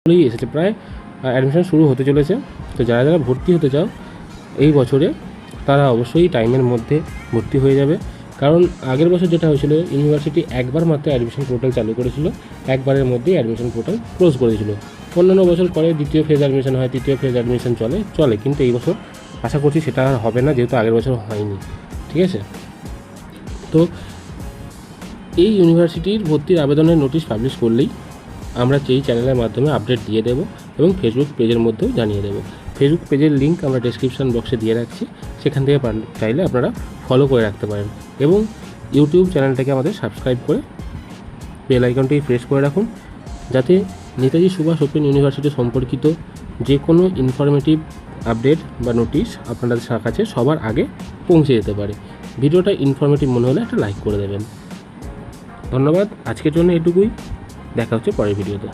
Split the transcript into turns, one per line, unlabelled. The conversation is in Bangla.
এসেছে, প্রায় অ্যাডমিশন শুরু হতে চলেছে। তো যারা যারা ভর্তি হতে চাও এই বছরে তারা অবশ্যই টাইমের মধ্যে ভর্তি হয়ে যাবে, কারণ আগের বছর যেটা হয়েছিল ইউনিভার্সিটি একবার মাত্র অ্যাডমিশন পোর্টাল চালু করেছিল, একবারের মধ্যেই অ্যাডমিশন পোর্টাল ক্লোজ করেছিল। অন্যান্য বছর করে দ্বিতীয় ফেজ অ্যাডমিশন হয়, তৃতীয় ফেজ অ্যাডমিশন চলে, কিন্তু এই বছর আশা করছি সেটা আর হবে না, যেহেতু আগের বছর হয়নি। ঠিক আছে, তো এই ইউনিভার্সিটির ভর্তির আবেদনের নোটিশ পাবলিশ করলেই আমরা এই চ্যানেলের মাধ্যমে আপডেট দিয়ে দেবো এবং ফেসবুক পেজের মধ্যেও জানিয়ে দেবো। ফেসবুক পেজের লিঙ্ক আমরা ডেসক্রিপশন বক্সে দিয়ে রাখছি, সেখান থেকে চাইলে আপনারা ফলো করে রাখতে পারেন এবং ইউটিউব চ্যানেলটাকে আমাদের সাবস্ক্রাইব করে বেল আইকনটি প্রেস করে রাখুন, যাতে নেতাজি সুভাষ ওপেন ইউনিভার্সিটি সম্পর্কিত যে কোনো ইনফরমেটিভ আপডেট বা নোটিশ আপনাদের কাছে সবার আগে পৌঁছে যেতে পারে। ভিডিওটা ইনফরমেটিভ মনে হলে একটা লাইক করে দেবেন। ধন্যবাদ, আজকের জন্য এটুকুই। দেখা হচ্ছে পরের ভিডিওতে।